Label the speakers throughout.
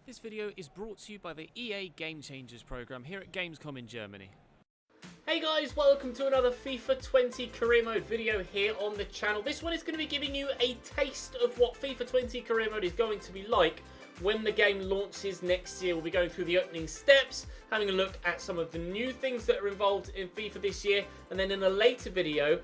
Speaker 1: This video is brought to you by the EA Game Changers program here at Gamescom in Germany.
Speaker 2: Hey guys, welcome to another FIFA 20 career mode video here on the channel. This one is going to be giving you a taste of what FIFA 20 career mode is going to be like when the game launches next year. We'll be going through the opening steps, having a look at some of the new things that are involved in FIFA this year, and then in a later video,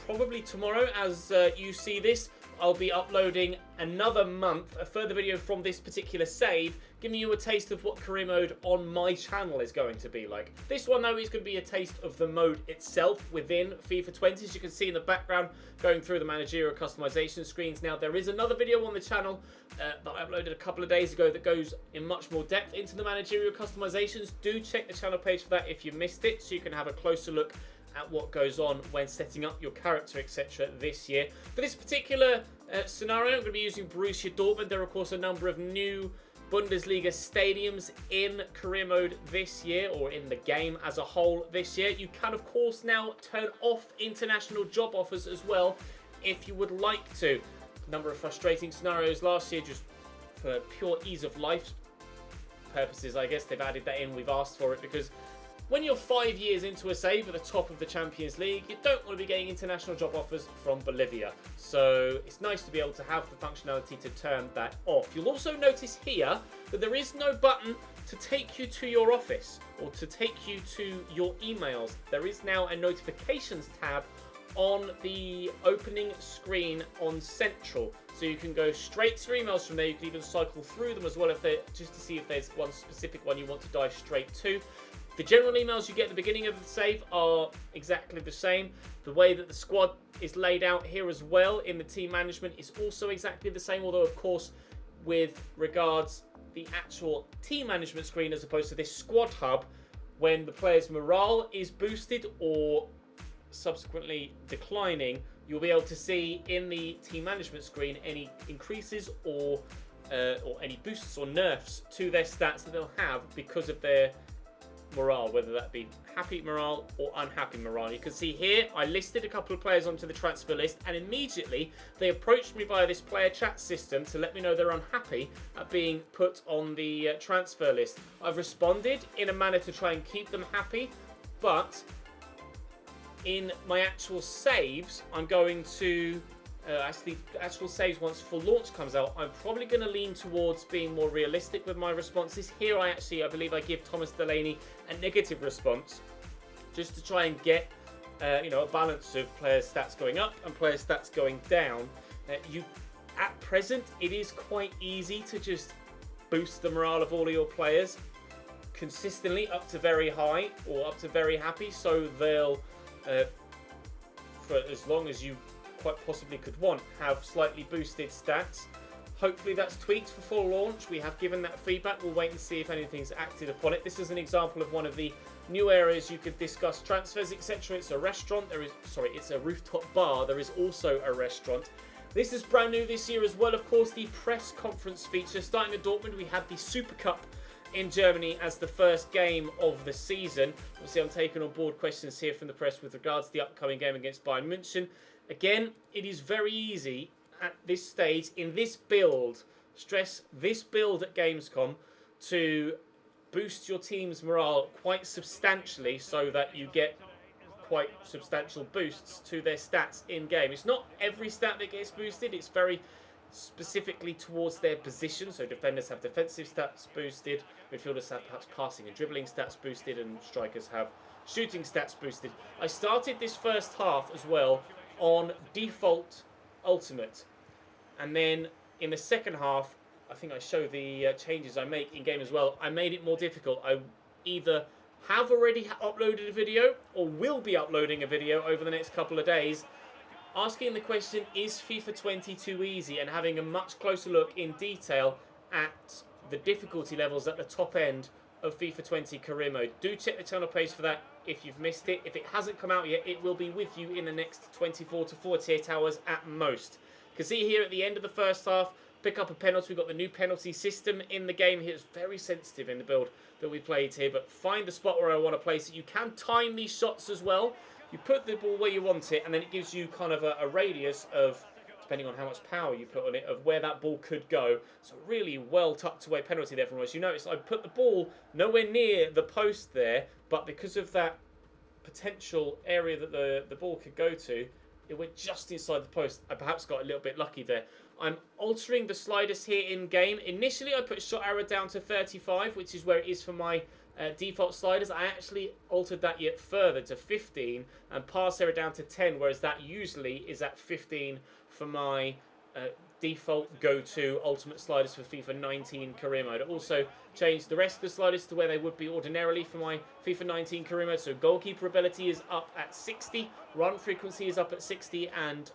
Speaker 2: probably tomorrow as you see this, I'll be uploading another month, a further video from this particular save, giving you a taste of what career mode on my channel is going to be like. This one, though, is going to be a taste of the mode itself within FIFA 20. As you can see in the background, going through the managerial customization screens. Now, there is another video on the channel that I uploaded a couple of days ago that goes in much more depth into the managerial customizations. Do check the channel page for that if you missed it, so you can have a closer look at what goes on when setting up your character, etc. this year. For this particular scenario, I'm going to be using Borussia Dortmund. There are, of course, a number of new Bundesliga stadiums in career mode this year, or in the game as a whole this year. You can, of course, now turn off international job offers as well if you would like to. A number of frustrating scenarios last year, just for pure ease of life purposes. I guess they've added that in. We've asked for it because when you're 5 years into a save at the top of the Champions League, you don't want to be getting international job offers from Bolivia. So it's nice to be able to have the functionality to turn that off. You'll also notice here that there is no button to take you to your office or to take you to your emails. There is now a notifications tab on the opening screen on Central. So you can go straight to your emails from there. You can even cycle through them as well if just to see if there's one specific one you want to dive straight to. The general emails you get at the beginning of the save are exactly the same. The way that the squad is laid out here as well in the team management is also exactly the same, although of course with regards the actual team management screen as opposed to this squad hub, when the player's morale is boosted or subsequently declining, you'll be able to see in the team management screen any increases or any boosts or nerfs to their stats that they'll have because of their morale, whether that be happy morale or unhappy morale. You can see here I listed a couple of players onto the transfer list, and immediately they approached me via this player chat system to let me know they're unhappy at being put on the transfer list. I've responded in a manner to try and keep them happy, but in my actual saves, I'm going to actual saves once full launch comes out, I'm probably going to lean towards being more realistic with my responses. Here I believe I give Thomas Delaney a negative response just to try and get a balance of players' stats going up and players' stats going down. At present, it is quite easy to just boost the morale of all of your players consistently up to very high or up to very happy, so they'll for as long as you quite possibly could want, have slightly boosted stats. Hopefully that's tweaked for full launch. We have given that feedback. We'll wait and see if anything's acted upon it. This is an example of one of the new areas you could discuss transfers, etc. It's a restaurant. It's a rooftop bar. There is also a restaurant. This is brand new this year as well, of course, the press conference feature. Starting at Dortmund, we had the Super Cup in Germany as the first game of the season. Obviously, I'm taking on board questions here from the press with regards to the upcoming game against Bayern München. Again, it is very easy at this stage, in this build, stress this build at Gamescom, to boost your team's morale quite substantially so that you get quite substantial boosts to their stats in-game. It's not every stat that gets boosted, it's very specifically towards their position. So defenders have defensive stats boosted, midfielders have perhaps passing and dribbling stats boosted, and strikers have shooting stats boosted. I started this first half as well on default ultimate, and then in the second half, I think I show the changes I make in game as well. I made it more difficult. I either have already uploaded a video or will be uploading a video over the next couple of days asking the question, is FIFA 20 too easy, and having a much closer look in detail at the difficulty levels at the top end of FIFA 20 career mode. Do check the channel page for that if you've missed it. If it hasn't come out yet, it will be with you in the next 24 to 48 hours at most. You can see here at the end of the first half, pick up a penalty. We've got the new penalty system in the game here. It's very sensitive in the build that we played here, but find the spot where I want to place it. You can time these shots as well. You put the ball where you want it, and then it gives you kind of a radius of, depending on how much power you put on it, of where that ball could go. So really well tucked away penalty there from Royce. You notice I put the ball nowhere near the post there, but because of that potential area that the ball could go to, it went just inside the post. I perhaps got a little bit lucky there. I'm altering the sliders here in game. Initially, I put shot arrow down to 35, which is where it is for my default sliders. I actually altered that yet further to 15 and pass error down to 10, whereas that usually is at 15 for my default go-to ultimate sliders for FIFA 19 career mode. I also changed the rest of the sliders to where they would be ordinarily for my FIFA 19 career mode. So goalkeeper ability is up at 60, run frequency is up at 60, and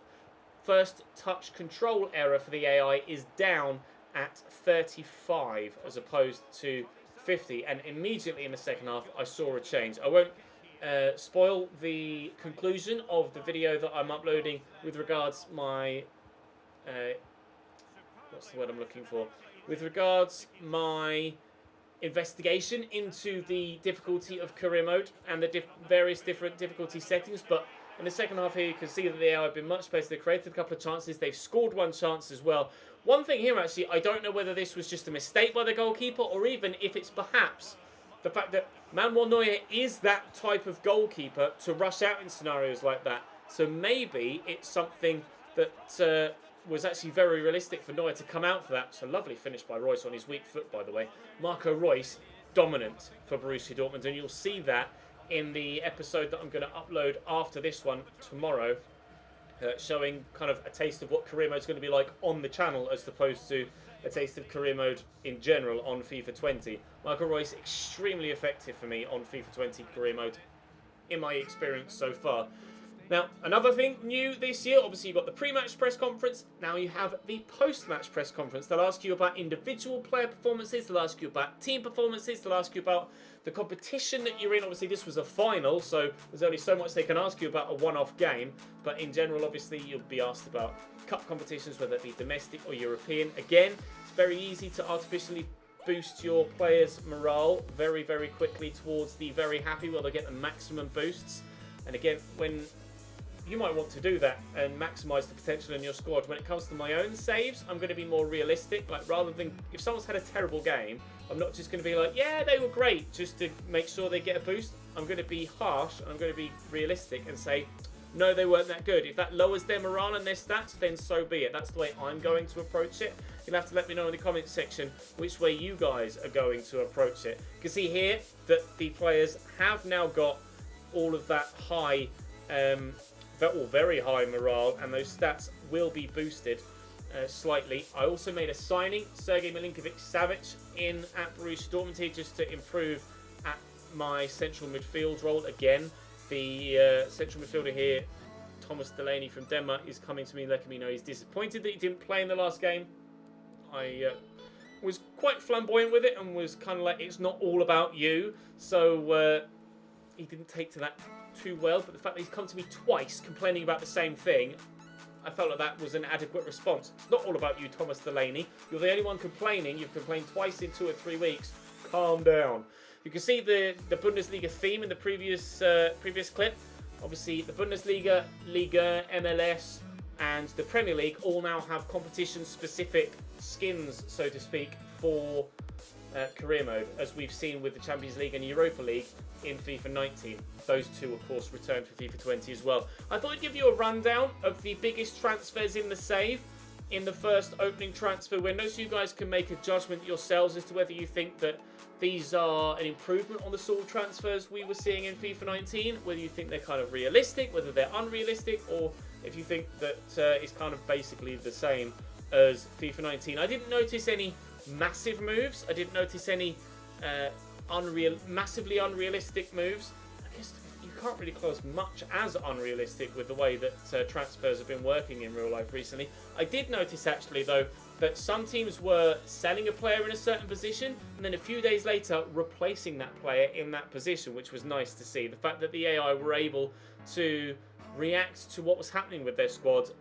Speaker 2: first touch control error for the AI is down at 35 as opposed to 50. And immediately in the second half, I saw a change. I won't spoil the conclusion of the video that I'm uploading with regards my what's the word I'm looking for? With regards my investigation into the difficulty of career mode and the various different difficulty settings, but in the second half here you can see that the AI have been much better. They've created a couple of chances, they've scored one chance as well. One thing here actually, I don't know whether this was just a mistake by the goalkeeper or even if it's perhaps the fact that Manuel Neuer is that type of goalkeeper to rush out in scenarios like that. So maybe it's something that was actually very realistic for Neuer to come out for that. It's a lovely finish by Royce on his weak foot, by the way. Marco Reus, dominant for Borussia Dortmund, and you'll see that in the episode that I'm going to upload after this one tomorrow, showing kind of a taste of what career mode is going to be like on the channel as opposed to a taste of career mode in general on FIFA 20. Marco Reus, extremely effective for me on FIFA 20 career mode in my experience so far. Now, another thing new this year, obviously you've got the pre-match press conference. Now you have the post-match press conference. They'll ask you about individual player performances. They'll ask you about team performances. They'll ask you about the competition that you're in. Obviously, this was a final, so there's only so much they can ask you about a one-off game. But in general, obviously, you'll be asked about cup competitions, whether it be domestic or European. Again, it's very easy to artificially boost your players' morale very, very quickly towards the very happy, where they get the maximum boosts. And again, when you might want to do that and maximise the potential in your squad. When it comes to my own saves, I'm going to be more realistic. Like, rather than, if someone's had a terrible game, I'm not just going to be like, yeah, they were great, just to make sure they get a boost. I'm going to be harsh and I'm going to be realistic and say, no, they weren't that good. If that lowers their morale and their stats, then so be it. That's the way I'm going to approach it. You'll have to let me know in the comments section which way you guys are going to approach it. You can see here that the players have now got all of that high very high morale, and those stats will be boosted slightly. I also made a signing, Sergej Milinkovic-Savic, in at Borussia Dortmund here just to improve at my central midfield role. Again, the central midfielder here, Thomas Delaney from Denmark, is coming to me letting me know he's disappointed that he didn't play in the last game. I was quite flamboyant with it and was kind of like, it's not all about you. So he didn't take to that too well, but the fact that he's come to me twice complaining about the same thing, I felt like that was an adequate response. It's not all about you, Thomas Delaney. You're the only one complaining. You've complained twice in 2 or 3 weeks. Calm down. You can see the Bundesliga theme in the previous clip. Obviously, the Bundesliga, Liga, MLS, and the Premier League all now have competition-specific skins, so to speak, for career mode, as we've seen with the Champions League and Europa League in FIFA 19. Those two, of course, returned for FIFA 20 as well. I thought I'd give you a rundown of the biggest transfers in the save in the first opening transfer window, so you guys can make a judgment yourselves as to whether you think that these are an improvement on the sort of transfers we were seeing in FIFA 19, whether you think they're kind of realistic, whether they're unrealistic, or if you think that it's kind of basically the same as FIFA 19. I didn't notice any massive moves. I didn't notice any massively unrealistic moves. I guess you can't really call much as unrealistic with the way that transfers have been working in real life recently. I did notice actually though that some teams were selling a player in a certain position and then a few days later replacing that player in that position, which was nice to see. The fact that the AI were able to react to what was happening with their squad,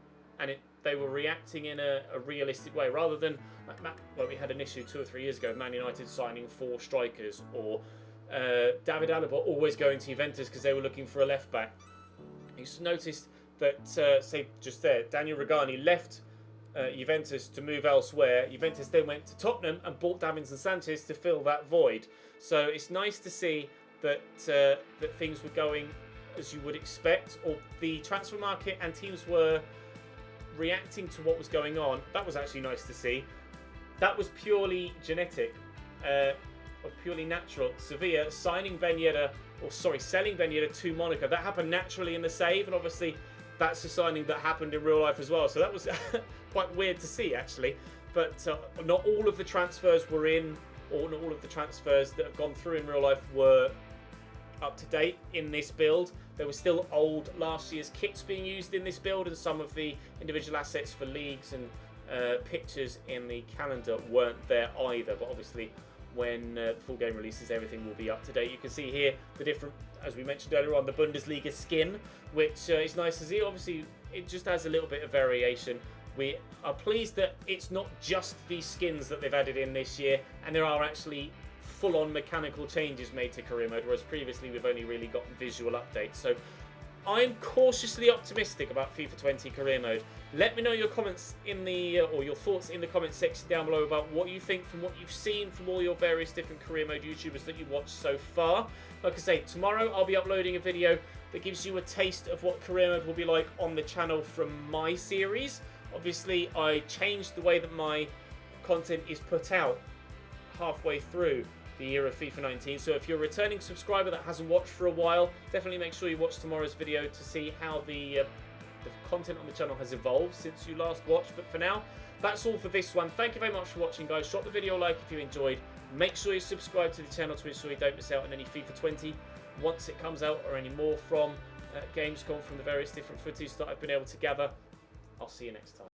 Speaker 2: and they were reacting in a realistic way, rather than like we had an issue 2 or 3 years ago, Man United signing 4 strikers, or David Alaba always going to Juventus because they were looking for a left back. You noticed that, say, just there, Daniel Regani left Juventus to move elsewhere. Juventus then went to Tottenham and bought Davinson Sanchez to fill that void. So it's nice to see that that things were going as you would expect, or the transfer market and teams were reacting to what was going on. That was actually nice to see. That was purely genetic, or purely natural. Sevilla selling Ben Yedder to Monaco. That happened naturally in the save, and obviously that's a signing that happened in real life as well. So that was quite weird to see, actually. But not all of the transfers were in, or not all of the transfers that have gone through in real life were up to date in this build. There were still old last year's kits being used in this build, and some of the individual assets for leagues and pictures in the calendar weren't there either. But obviously, when the full game releases, everything will be up to date. You can see here the different, as we mentioned earlier on, the Bundesliga skin, which is nice to see. Obviously, it just has a little bit of variation. We are pleased that it's not just these skins that they've added in this year, and there are actually full-on mechanical changes made to career mode, whereas previously we've only really got visual updates. So I'm cautiously optimistic about FIFA 20 career mode. Let me know your comments in the or your thoughts in the comments section down below about what you think from what you've seen from all your various different career mode YouTubers that you watched so far. Like I say, tomorrow I'll be uploading a video that gives you a taste of what career mode will be like on the channel from my series. Obviously, I changed the way that my content is put out halfway through the year of FIFA 19. So if you're a returning subscriber that hasn't watched for a while, definitely make sure you watch tomorrow's video to see how the content on the channel has evolved since you last watched. But for now, that's all for this one. Thank you very much for watching, guys. Drop the video a like if you enjoyed. Make sure you subscribe to the channel to ensure you don't miss out on any FIFA 20 once it comes out, or any more from Gamescom, from the various different footage that I've been able to gather. I'll see you next time.